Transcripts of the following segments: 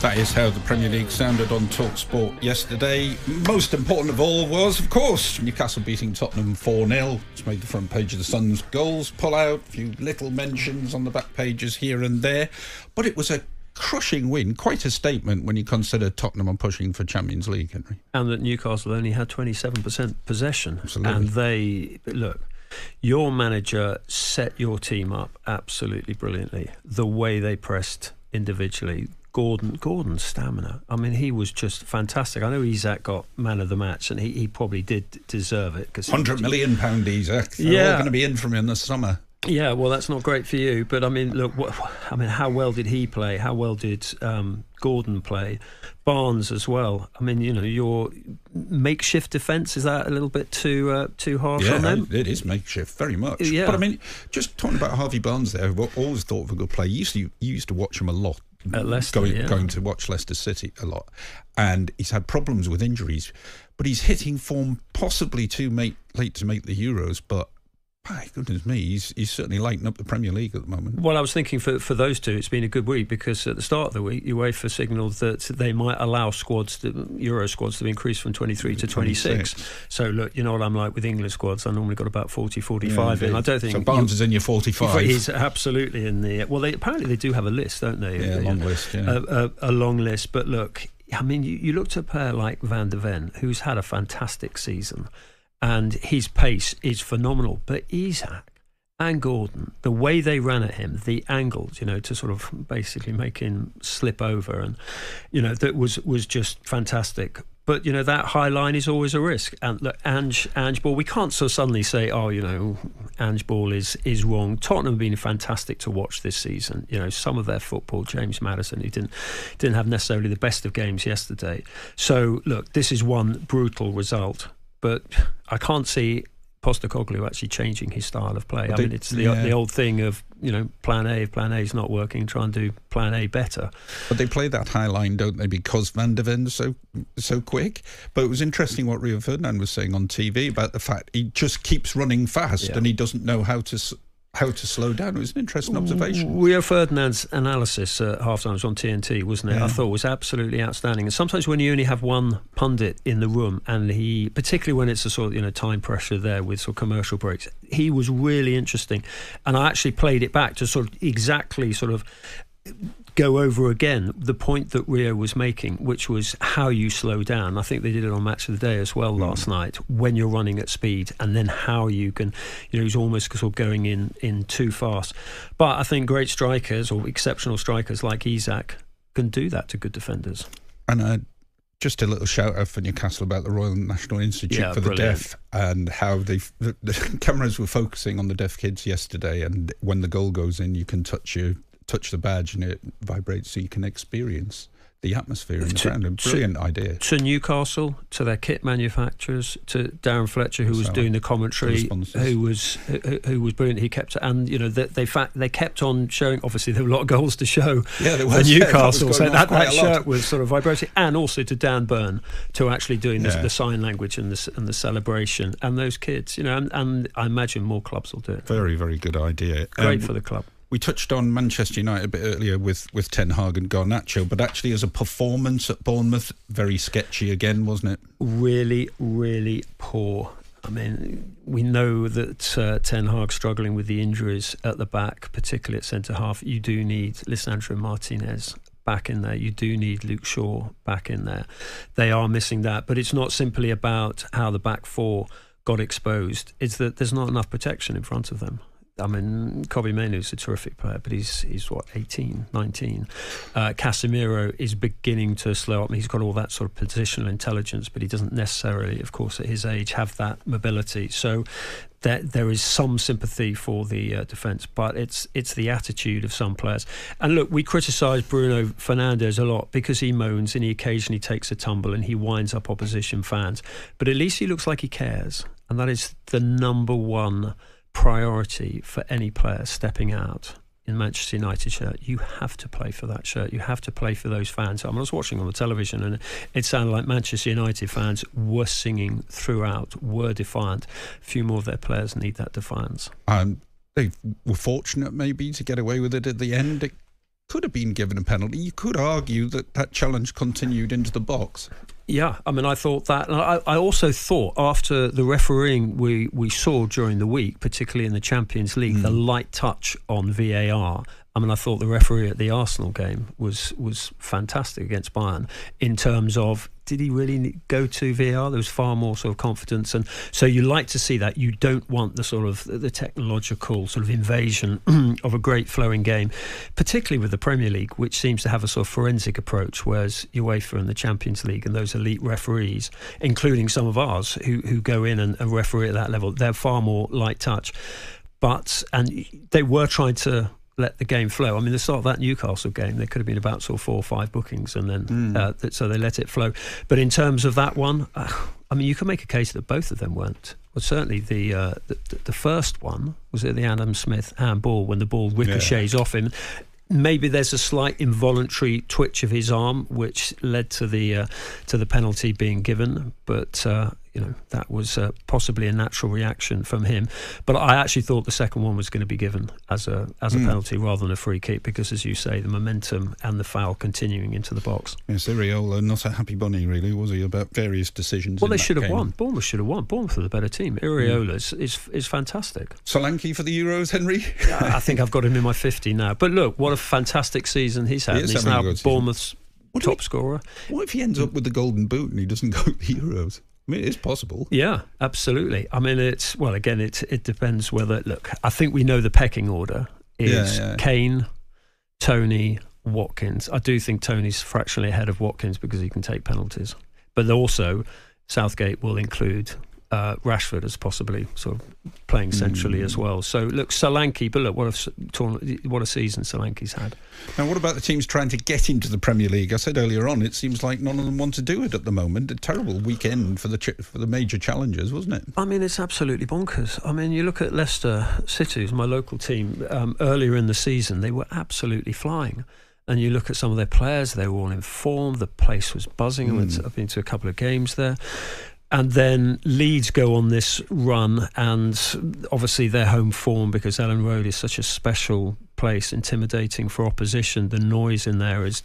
That is how the Premier League sounded on talkSPORT yesterday. Most important of all was, of course, Newcastle beating Tottenham 4-0. It's made the front page of the Sun's goals pull out, a few little mentions on the back pages here and there. But it was a crushing win, quite a statement when you consider Tottenham are pushing for Champions League, Henry. And that Newcastle only had 27% possession. Absolutely. And they, look, your manager set your team up absolutely brilliantly. The way they pressed individually. Gordon's stamina. I mean, he was just fantastic. I know Isak got man of the match, and he probably did deserve it. £100 million Isak. They're all going to be in from in the summer. Yeah, well, that's not great for you. But I mean, look, how well did he play? How well did Gordon play? Barnes as well. I mean, you know, your makeshift defence, is that a little bit too harsh on them? Yeah, it is makeshift, very much. Yeah. But I mean, just talking about Harvey Barnes there, who always thought of a good player. You used to watch him a lot. At Leicester, going to watch Leicester City a lot, and he's had problems with injuries, but he's hitting form possibly too late to make the Euros, but my goodness me, he's certainly lighting up the Premier League at the moment. Well, I was thinking for those two, it's been a good week, because at the start of the week, UEFA signalled that they might allow Euro squads to be increased from 23 to 26. So, look, you know what I'm like with England squads. I normally got about 40, 45 in. I don't think... So Barnes is in your 45. He's absolutely in the... Well, apparently they do have a list, don't they? Yeah, a long list, yeah. A long list. But look, I mean, you looked at a player like Van de Ven, who's had a fantastic season, and his pace is phenomenal. But Isak and Gordon, the way they ran at him, the angles, you know, to sort of basically make him slip over, and, you know, that was just fantastic. But, you know, that high line is always a risk. And look, Ange Ball, we can't so suddenly say, oh, you know, Ange Ball is wrong. Tottenham have been fantastic to watch this season. You know, some of their football, James Maddison, who didn't have necessarily the best of games yesterday. So, look, this is one brutal result. But I can't see Postecoglou actually changing his style of play. I mean, it's the old thing of, you know, plan A. If plan A is not working, try and do plan A better. But they play that high line, don't they, because Van de Ven's so quick. But it was interesting what Rio Ferdinand was saying on TV about the fact he just keeps running fast and he doesn't know how to slow down. It was an interesting observation. Rio Ferdinand's analysis at half-time was on TNT, wasn't it? Yeah. I thought it was absolutely outstanding. And sometimes when you only have one pundit in the room, and he, particularly when it's a sort of, you know, time pressure there with sort of commercial breaks, he was really interesting. And I actually played it back to sort of exactly sort of go over again the point that Rio was making, which was how you slow down. I think they did it on Match of the Day as well last night, when you're running at speed, and then how you can, you know, he's almost sort of going in too fast. But I think great strikers, or exceptional strikers like Isak, can do that to good defenders. And just a little shout out for Newcastle about the Royal National Institute for the Deaf, and how the cameras were focusing on the deaf kids yesterday, and when the goal goes in, you can touch the badge and it vibrates, so you can experience the atmosphere in the ground. A brilliant idea. To Newcastle, to their kit manufacturers, to Darren Fletcher, who was doing the commentary, who was brilliant. He kept, and you know, they kept on showing. Obviously, there were a lot of goals to show. Yeah, there was. Newcastle, so that shirt was sort of vibrating, and also to Dan Byrne, to actually doing the sign language and the celebration, and those kids, you know, and I imagine more clubs will do it. Very, very good idea. Great for the club. We touched on Manchester United a bit earlier with Ten Hag and Garnacho, but actually as a performance at Bournemouth, very sketchy again, wasn't it? Really, really poor. I mean, we know that Ten Hag's struggling with the injuries at the back, particularly at centre-half. You do need Lisandro Martinez back in there. You do need Luke Shaw back in there. They are missing that, but it's not simply about how the back four got exposed. It's that there's not enough protection in front of them. I mean, Kobe Mainoo's a terrific player, but he's what, 18, 19. Casemiro is beginning to slow up. He's got all that sort of positional intelligence, but he doesn't necessarily, of course, at his age, have that mobility. So there is some sympathy for the defence, but it's the attitude of some players. And look, we criticise Bruno Fernandes a lot because he moans and he occasionally takes a tumble and he winds up opposition fans. But at least he looks like he cares, and that is the number one priority for any player stepping out in Manchester United shirt. You have to play for that shirt. You have to play for those fans. I was watching on the television and it sounded like Manchester United fans were singing throughout, were defiant. A few more of their players need that defiance. They were fortunate maybe to get away with it at the end. It could have been given a penalty. You could argue that challenge continued into the box. Yeah, I mean, I thought that. And I also thought after the refereeing we saw during the week, particularly in the Champions League, the light touch on VAR. I mean, I thought the referee at the Arsenal game was fantastic against Bayern in terms of, did he really go to VAR? There was far more sort of confidence. And so you like to see that. You don't want the sort of the technological sort of invasion of a great flowing game, particularly with the Premier League, which seems to have a sort of forensic approach, whereas UEFA and the Champions League and those elite referees, including some of ours who go in and referee at that level, they're far more light touch. And they were trying to let the game flow. I mean, the start of that Newcastle game, there could have been about sort of 4 or 5 bookings, and then so they let it flow. But in terms of that one, I mean, you can make a case that both of them weren't. Well, certainly the first one was at the Adam Smith handball when the ball ricochets off him. Maybe there's a slight involuntary twitch of his arm, which led to the penalty being given. But that was possibly a natural reaction from him. But I actually thought the second one was going to be given as a penalty rather than a free kick, because, as you say, the momentum and the foul continuing into the box. Yes, Iriola, not a happy bunny, really, was he, about various decisions? Well, they should have won. Bournemouth should have won. Bournemouth are the better team. Iriola is fantastic. Solanke for the Euros, Henry? I think I've got him in my 50 now. But look, what a fantastic season he's had. He's now Bournemouth's top scorer. What if he ends up with the Golden Boot and he doesn't go to the Euros? I mean, it is possible. Yeah, absolutely. I mean, it depends whether... Look, I think we know the pecking order is Kane, Tony, Watkins. I do think Tony's fractionally ahead of Watkins because he can take penalties. But also, Southgate will include Rashford as possibly sort of playing centrally as well. So look, Solanke, but look, what a season Solanke's had. Now, what about the teams trying to get into the Premier League? I said earlier on, it seems like none of them want to do it at the moment. A terrible weekend for the major challengers, wasn't it? I mean, it's absolutely bonkers. I mean, you look at Leicester City, who's my local team, earlier in the season, they were absolutely flying. And you look at some of their players, they were all in form, the place was buzzing. I've been to a couple of games there. And then Leeds go on this run, and obviously their home form, because Ellen Road is such a special place, intimidating for opposition. The noise in there is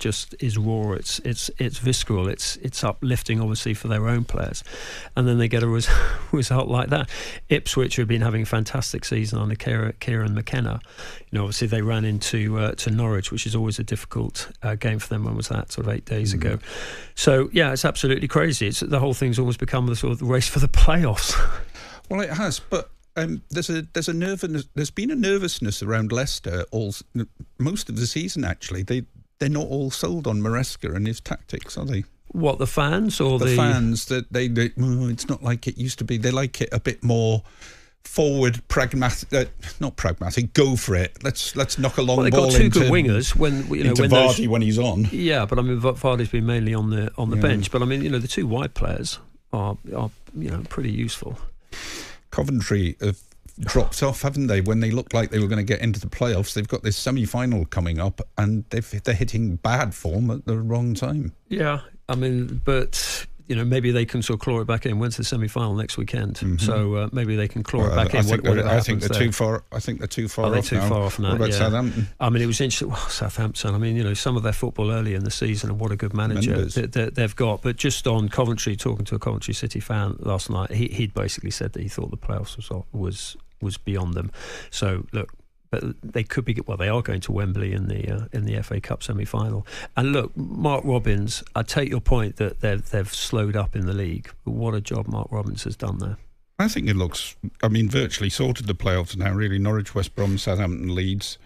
raw. It's visceral. It's uplifting, obviously, for their own players. And then they get a result like that. Ipswich, who have been having a fantastic season under Kieran McKenna, obviously they ran into to Norwich, which is always a difficult game for them. When was that? Sort of 8 days ago. So yeah, it's absolutely crazy. The whole thing's almost become the sort of race for the playoffs. Well, it has, but there's been a nervousness around Leicester most of the season. Actually, they're not all sold on Maresca and his tactics, are they? What, the fans or the fans? That they it's not like it used to be. They like it a bit more forward, pragmatic. Not pragmatic. Go for it. Let's knock a long ball into. They got two good wingers into Vardy when he's on. Yeah, but I mean Vardy's been mainly on the bench. But I mean the two wide players are pretty useful. Coventry have dropped off, haven't they? When they looked like they were going to get into the playoffs, they've got this semi-final coming up, and they're hitting bad form at the wrong time. Yeah, I mean, but maybe they can sort of claw it back in. When's the semi-final? Next weekend. So maybe they can claw it back in. I think they're too far. I think they're too far. Are they too far off now? What about Southampton? I mean, it was interesting. Well, Southampton. I mean, some of their football early in the season, and what a good manager they've got. But just on Coventry, talking to a Coventry City fan last night, he'd basically said that he thought the playoffs was beyond them. So look. But they could be. Well, they are going to Wembley in the FA Cup semi-final. And look, Mark Robins. I take your point that they've slowed up in the league. But what a job Mark Robins has done there. I think it looks. I mean, virtually sorted the playoffs now. Really, Norwich, West Brom, Southampton, Leeds,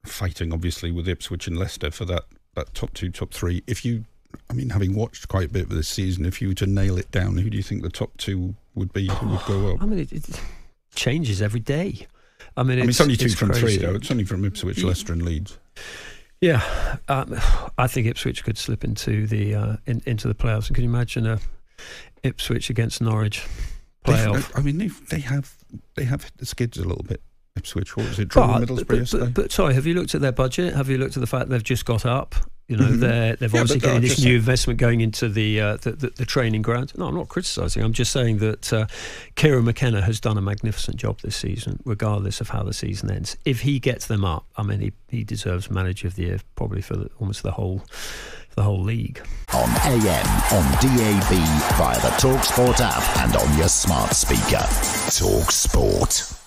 fighting obviously with Ipswich and Leicester for that top 2, top 3. Having watched quite a bit of this season, if you were to nail it down, who do you think the top 2 would be? Who would go up? I mean, it changes every day. I mean, it's only 2 from crazy. 3, though. It's only from Ipswich, Leicester and Leeds. Yeah, I think Ipswich could slip into the playoffs. And can you imagine a Ipswich against Norwich playoff? They have hit the skids a little bit. Ipswich, what was it? Draw Middlesbrough yesterday. But sorry, have you looked at their budget? Have you looked at the fact they've just got up? You know, they've obviously getting this new investment going into the training ground. No, I'm not criticising. I'm just saying that Kieran McKenna has done a magnificent job this season, regardless of how the season ends. If he gets them up, I mean, he deserves Manager of the Year probably for almost the whole league. On AM, on DAB, via the talkSPORT app, and on your smart speaker. talkSPORT.